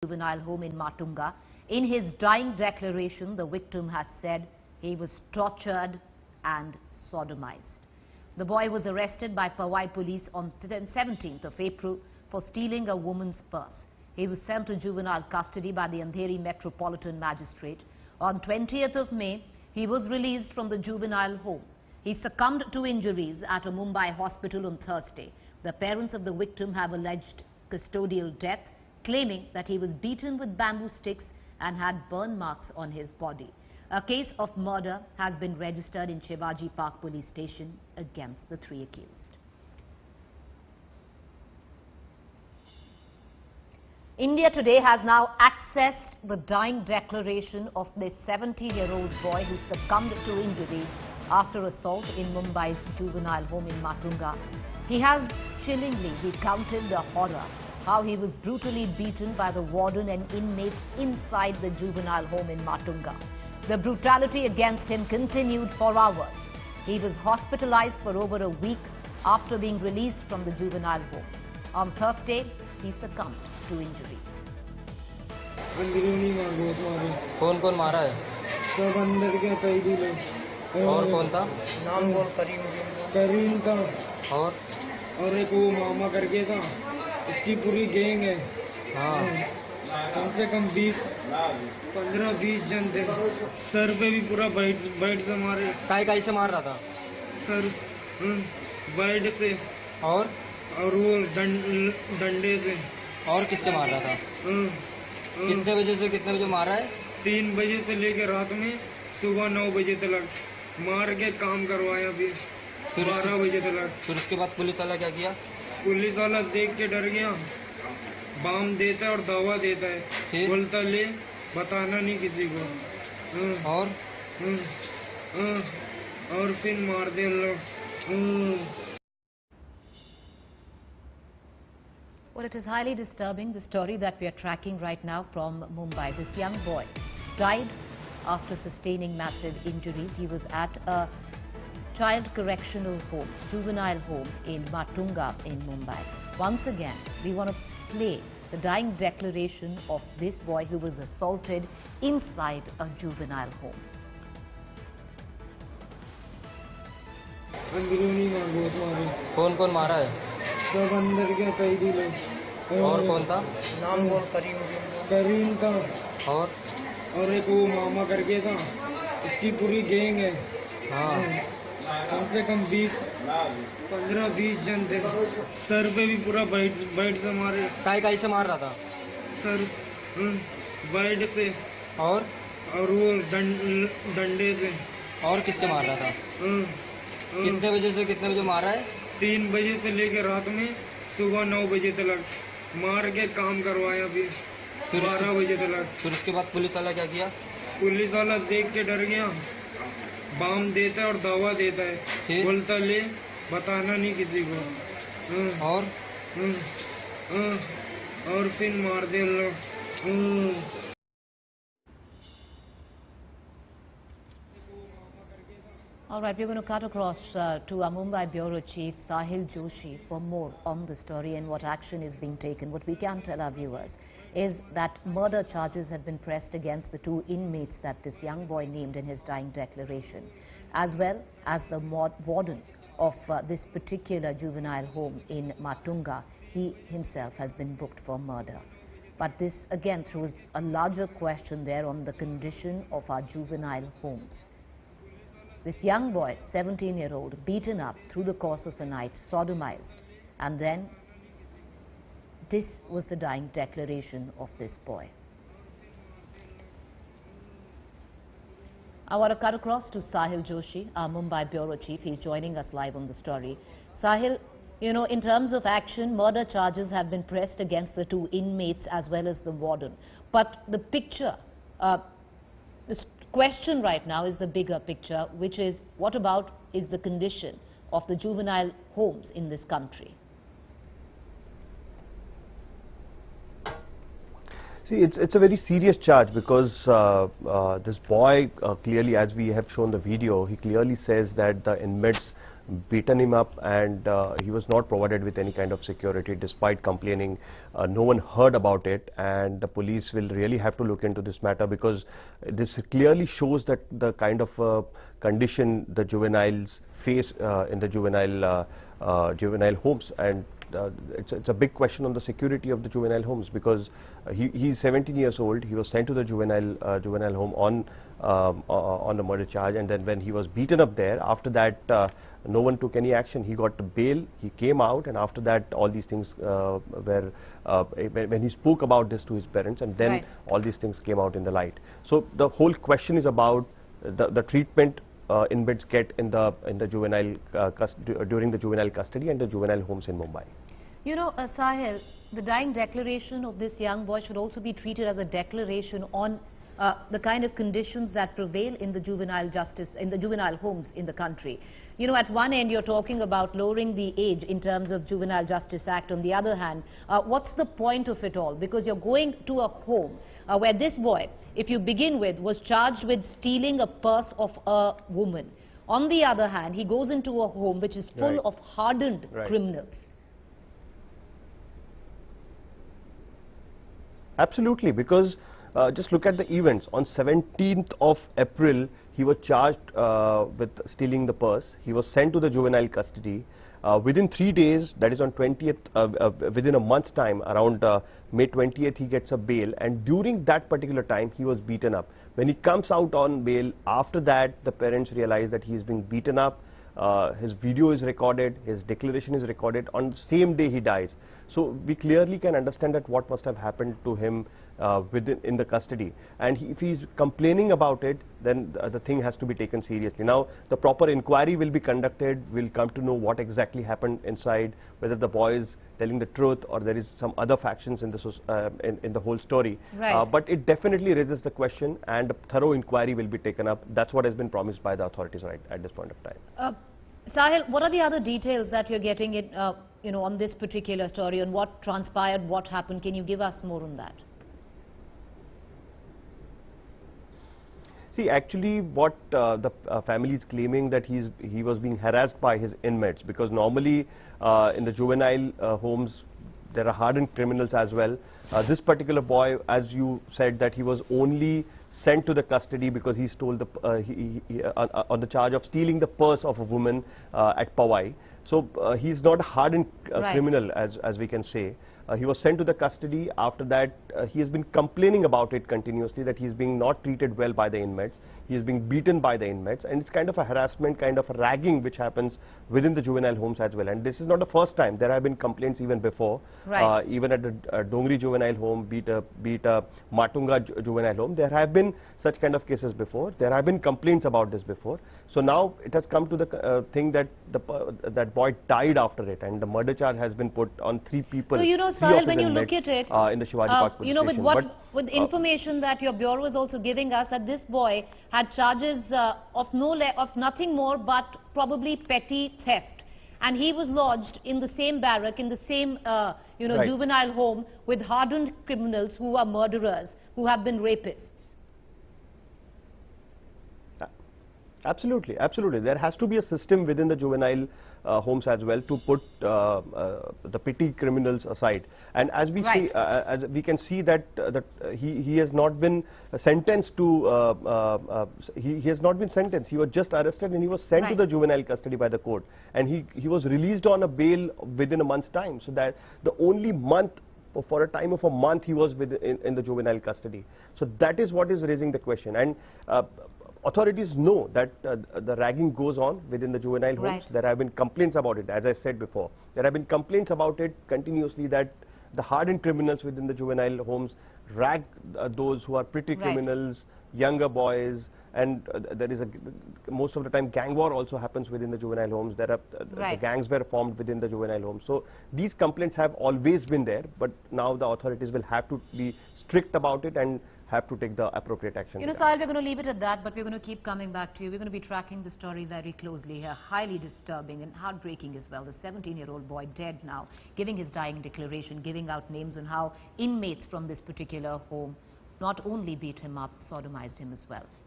juvenile home in Matunga. In his dying declaration, the victim has said he was tortured and sodomized. The boy was arrested by Powai police on 17th of April for stealing a woman's purse. He was sent to juvenile custody by the Andheri Metropolitan Magistrate. On 20th of May, he was released from the juvenile home. He succumbed to injuries at a Mumbai hospital on Thursday. The parents of the victim have alleged custodial death, claiming that he was beaten with bamboo sticks and had burn marks on his body. A case of murder has been registered in Shivaji Park police station against the three accused. India today has now accessed the dying declaration of this 17-year-old boy who succumbed to injuries after assault in Mumbai's juvenile home in Matunga. He has chillingly recounted the horror, how he was brutally beaten by the warden and inmates inside the juvenile home in Matunga. The brutality against him continued for hours. He was hospitalized for over a week after being released from the juvenile home. On Thursday, he succumbed to injuries. कौन कौन मारा है? सब अंदर के कैदी लोग। और कौन था? नाम बोल। करीम था और एक वो मामा करके था। इसकी पूरी गैंग है। हाँ। कम से कम 15-20 जन थे। सर पे भी पूरा बैट से मारे। काय से मार रहा था? सर बैट से और वो डंडे से। और किससे मार रहा था? कितने बजे से कितने बजे मारा है? 3 बजे से लेकर रात में सुबह 9 बजे तक मार के काम करवाया। फिर 12 बजे तक। फिर उसके बाद पुलिस वाला क्या किया? पुलिस वाला देख के डर गया। बाम देता है और दवा देता है। बोलता ले, बताना नहीं किसी को। और फिर मार दे लोग। Well, it is highly disturbing, the story that we are tracking right now from Mumbai. This young boy died after sustaining massive injuries. He was at a child correctional home, juvenile home in Matunga in Mumbai. Once again, we want to play the dying declaration of this boy who was assaulted inside a juvenile home. कौन कौन मारा है? सब अंदर के कैदी लोग। और कौन था? नाम बोल। करीम था और एक वो मामा करके था। इसकी पूरी गैंग है। हाँ। कम से कम 15-20 जन थे। सर पे भी पूरा बैट से मारे। काय से मार रहा था? सर बैट से और वो डंडे से। और किससे मार रहा था? कितने बजे से कितने बजे मारा है? 3 बजे से लेकर रात में सुबह 9 बजे तक मार के काम करवाया। फिर 12 बजे तक। फिर उसके बाद पुलिस वाला क्या किया? पुलिस वाला देख के डर गया। बाम देता है और दवा देता है। बोलता ले, बताना नहीं किसी को। और फिर मार दे लोग। All right, we're going to cut across to our Mumbai Bureau Chief Sahil Joshi for more on the story and what action is being taken. What we can tell our viewers is that murder charges have been pressed against the 2 inmates that this young boy named in his dying declaration, as well as the warden of this particular juvenile home in Matunga. He himself has been booked for murder. But this again throws a larger question there on the condition of our juvenile homes. This young boy, 17-year-old, beaten up through the course of a night, sodomized, and then this was the dying declaration of this boy. I want to cut across to Sahil Joshi, our Mumbai Bureau Chief. He's joining us live on the story. Sahil, you know, in terms of action, murder charges have been pressed against the 2 inmates as well as the warden. But the picture, this question right now is the bigger picture, which is what about is the condition of the juvenile homes in this country? See, it's a very serious charge because this boy clearly, as we have shown the video, he clearly says that the inmates beaten him up, and he was not provided with any kind of security despite complaining. No one heard about it, and the police will really have to look into this matter, because this clearly shows that the kind of condition the juveniles face in the juvenile homes. And it's a big question on the security of the juvenile homes, because he's 17 years old. He was sent to the juvenile home on the murder charge, and then when he was beaten up there, after that no one took any action. He got bail, he came out, and after that all these things were when he spoke about this to his parents, and then all these things came out in the light. So the whole question is about the treatment inmates get in the juvenile during the juvenile custody and the juvenile homes in Mumbai. You know, Sahil, the dying declaration of this young boy should also be treated as a declaration on the kind of conditions that prevail in the juvenile homes in the country. You know, at one end you're talking about lowering the age in terms of Juvenile Justice Act. On the other hand, what's the point of it all? Because you're going to a home where this boy, if you begin with, was charged with stealing a purse of a woman. On the other hand, he goes into a home which is full of hardened criminals. Absolutely, because just look at the events. On 17th of April, he was charged with stealing the purse. He was sent to the juvenile custody. Within 3 days, that is on 20th, within a month's time, around May 20th, he gets a bail. And during that particular time, he was beaten up. When he comes out on bail, after that, the parents realize that he is being beaten up. His video is recorded, his declaration is recorded. On the same day, he dies. So we clearly can understand that what must have happened to him in the custody. And if he's complaining about it, then the thing has to be taken seriously. Now, the proper inquiry will be conducted. We'll come to know what exactly happened inside, whether the boy is telling the truth or there is some other factions in the whole story. But it definitely raises the question, and a thorough inquiry will be taken up. That's what has been promised by the authorities right at this point of time. Sahil, what are the other details that you're getting you know, on this particular story, on what transpired, what happened? Can you give us more on that? See, actually, what the family is claiming, that he was being harassed by his inmates, because normally in the juvenile homes there are hardened criminals as well. This particular boy, as you said, that he was only sent to the custody because he stole on the charge of stealing the purse of a woman at Powai. So he's not a hardened criminal, as we can say. He was sent to the custody. After that, he has been complaining about it continuously, that he is being not treated well by the inmates. He is being beaten by the inmates, and it's kind of a harassment, kind of a ragging which happens within the juvenile homes as well. And this is not the first time. There have been complaints even before. Even at the Dongri juvenile home, be it a Matunga juvenile home, there have been such kind of cases before. There have been complaints about this before. So now it has come to the thing that that boy died after it, and the murder charge has been put on 3 people. So, you know, Sahil, when you look at it, in the Shivaji Park police you know, station. with information that your bureau is also giving us, that this boy had charges of nothing more but probably petty theft, and he was lodged in the same barrack, in the same you know, juvenile home with hardened criminals who are murderers, who have been rapists. Absolutely, absolutely. There has to be a system within the juvenile homes as well to put the petty criminals aside. And as we see, as we can see that he has not been sentenced to. He has not been sentenced. He was just arrested and he was sent to the juvenile custody by the court. And he was released on a bail within a month's time. So that the only month, for a time of a month, he was in the juvenile custody. So that is what is raising the question. And authorities know that the ragging goes on within the juvenile homes. There have been complaints about it, as I said before. There have been complaints about it continuously, that the hardened criminals within the juvenile homes rag those who are pretty criminals, younger boys, and there is most of the time gang war also happens within the juvenile homes. There are the gangs were formed within the juvenile homes. So these complaints have always been there, but now the authorities will have to be strict about it and have to take the appropriate action. You know, Sahil, we're going to leave it at that, but we're going to keep coming back to you. We're going to be tracking the story very closely here. Highly disturbing and heartbreaking as well. The 17-year-old boy dead now, giving his dying declaration, giving out names on how inmates from this particular home not only beat him up, sodomized him as well.